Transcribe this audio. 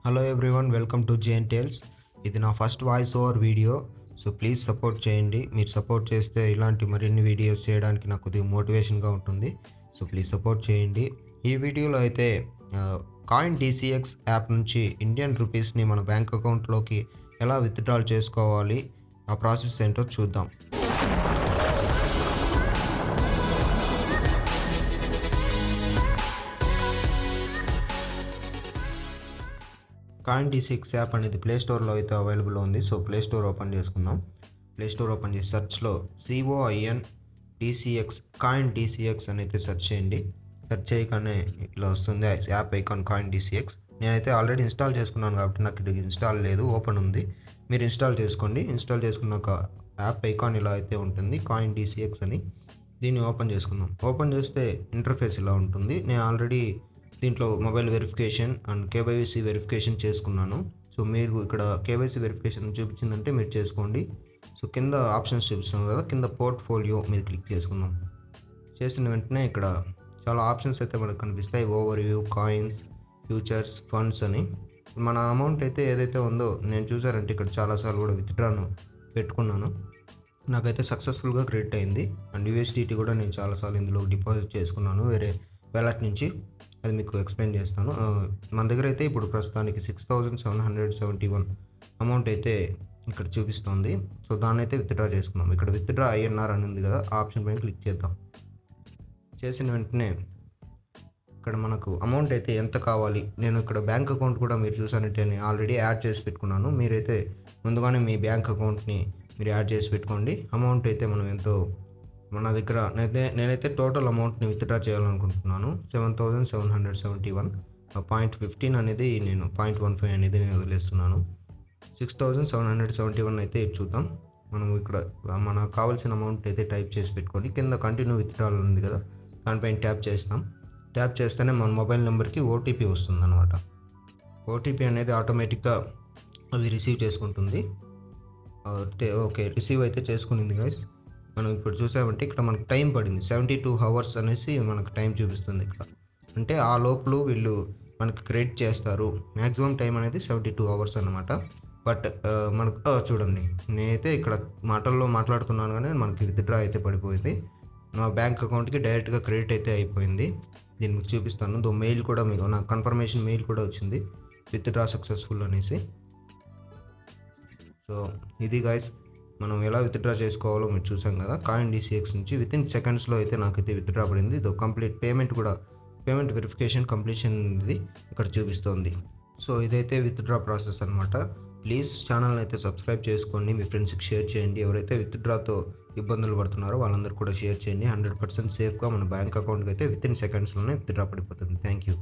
Hello everyone, welcome to JN Tales. ఇది నా first voice over video. So please support చేయండి. మీరు support చేస్తే ఇలాంటి మరిన్ని వీడియోస్ చేయడానికి నాకు కొద్దిగా మోటివేషన్గా ఉంటుంది. సో ప్లీజ్ సపోర్ట్ చేయండి. ఈ వీడియోలో అయితే కాయిన్ డీసీఎక్స్ యాప్ నుంచి ఇండియన్ రూపీస్ని మన బ్యాంక్ అకౌంట్లోకి ఎలా విత్డ్రాల్ చేసుకోవాలి, ఆ ప్రాసెస్ ఏంటో చూద్దాం. కాయిన్ డీసీఎక్స్ యాప్ అనేది ప్లే స్టోర్లో అయితే అవైలబుల్ ఉంది. సో ప్లే స్టోర్ ఓపెన్ చేసుకుందాం. ప్లే స్టోర్ ఓపెన్ చేసి సెర్చ్లో COIN DCX కాయిన్ డీసీఎక్స్ అని అయితే సెర్చ్ చేయండి. సెర్చ్ చేయగానే ఇట్లా వస్తుంది యాప్ ఐకాన్ కాయిన్ డీసీఎక్స్. నేనైతే ఆల్రెడీ ఇన్స్టాల్ చేసుకున్నాను కాబట్టి నాకు ఇది ఇన్స్టాల్ లేదు, ఓపెన్ ఉంది. మీరు ఇన్స్టాల్ చేసుకోండి. ఇన్స్టాల్ చేసుకున్నాక యాప్ ఐకాన్ ఇలా అయితే ఉంటుంది, కాయిన్ డీసీఎక్స్ అని. దీన్ని ఓపెన్ చేసుకుందాం. ఓపెన్ చేస్తే ఇంటర్ఫేస్ ఇలా ఉంటుంది. నేను ఆల్రెడీ దీంట్లో mobile verification and KYC verification చేసుకున్నాను. సో మీరు ఇక్కడ కేవైసీ వెరిఫికేషన్ చూపించిందంటే మీరు చేసుకోండి. సో కింద ఆప్షన్స్ చూపిస్తున్నాం కదా, కింద పోర్ట్ఫోలియో మీద క్లిక్ చేసుకుందాం. చేసిన వెంటనే ఇక్కడ చాలా ఆప్షన్స్ అయితే మనకు కనిపిస్తాయి. Over view, coins, futures, funds అని. మన అమౌంట్ అయితే ఏదైతే ఉందో, నేను చూసారంటే ఇక్కడ చాలాసార్లు కూడా విత్డ్రాను పెట్టుకున్నాను. నాకైతే సక్సెస్ఫుల్గా క్రెడిట్ అయింది. అండ్ USDT కూడా నేను చాలాసార్లు ఇందులో డిపాజిట్ చేసుకున్నాను వేరే వ్యాలెట్ నుంచి. అది మీకు ఎక్స్ప్లెయిన్ చేస్తాను. మన దగ్గర అయితే ఇప్పుడు ప్రస్తుతానికి 6771 అమౌంట్ అయితే ఇక్కడ చూపిస్తుంది. సో దాన్ని అయితే విత్డ్రా చేసుకున్నాం. ఇక్కడ విత్డ్రా INR అని ఉంది కదా, ఆ ఆప్షన్ పైన క్లిక్ చేద్దాం. చేసిన వెంటనే ఇక్కడ మనకు అమౌంట్ అయితే ఎంత కావాలి, నేను ఇక్కడ బ్యాంక్ అకౌంట్ కూడా మీరు చూసానంటే నేను ఆల్రెడీ యాడ్ చేసి పెట్టుకున్నాను. మీరైతే ముందుగానే మీ బ్యాంక్ అకౌంట్ని మీరు యాడ్ చేసి పెట్టుకోండి. అమౌంట్ అయితే మనం ఎంతో మన దగ్గర నేనైతే టోటల్ అమౌంట్ని విత్డ్రా చేయాలనుకుంటున్నాను 7771. 0.15 అనేది నేను 0.15 అనేది నేను వదిలేస్తున్నాను. 6771 అయితే చూద్దాం. మనం ఇక్కడ మనకు కావాల్సిన అమౌంట్ అయితే టైప్ చేసి పెట్టుకొని కింద కంటిన్యూ విత్డ్రాల్ ఉంది కదా, దానిపైన ట్యాప్ చేస్తాం. ట్యాప్ చేస్తేనే మన మొబైల్ నెంబర్కి OTP వస్తుందన్నమాట. OTP అనేది ఆటోమేటిక్గా అది రిసీవ్ చేసుకుంటుంది. ఓకే, రిసీవ్ అయితే చేసుకునింది గైస్. మనం ఇప్పుడు చూసామంటే ఇక్కడ మనకు టైం పడింది 72 hours అనేసి మనకు టైం చూపిస్తుంది ఇక్కడ. అంటే ఆ లోపల వీళ్ళు మనకు క్రెడిట్ చేస్తారు. మ్యాక్సిమం టైం అనేది 72 hours అనమాట. బట్ మనకు చూడండి, నేనైతే ఇక్కడ మాటల్లో మాట్లాడుతున్నాను కానీ మనకి విత్డ్రా అయితే పడిపోయింది. నా బ్యాంక్ అకౌంట్కి డైరెక్ట్గా క్రెడిట్ అయితే అయిపోయింది. దీన్ని మీకు చూపిస్తాను. మెయిల్ కూడా మీకు నాకు కన్ఫర్మేషన్ మెయిల్ కూడా వచ్చింది, విత్డ్రా సక్సెస్ఫుల్ అనేసి. సో ఇది గైస్, మనం ఎలా విత్డ్రా చేసుకోవాలో మీరు చూసాం కదా. కాయిన్ డీసీఎక్స్ నుంచి వితిన్ సెకండ్స్లో అయితే నాకైతే విత్డ్రా పడింది. కంప్లీట్ పేమెంట్ వెరిఫికేషన్ కంప్లీషన్ ఇది ఇక్కడ చూపిస్తుంది. సో ఇదైతే విత్డ్రా ప్రాసెస్ అనమాట. ప్లీజ్ ఛానల్ని అయితే సబ్స్క్రైబ్ చేసుకోండి, మీ ఫ్రెండ్స్కి షేర్ చేయండి. ఎవరైతే విత్డ్రాతో ఇబ్బందులు పడుతున్నారో వాళ్ళందరూ కూడా షేర్ చేయండి. 100% సేఫ్గా మన బ్యాంక్ అకౌంట్కి అయితే వితిన్ సెకండ్స్లోనే విత్డ్రా పడిపోతుంది. Thank you.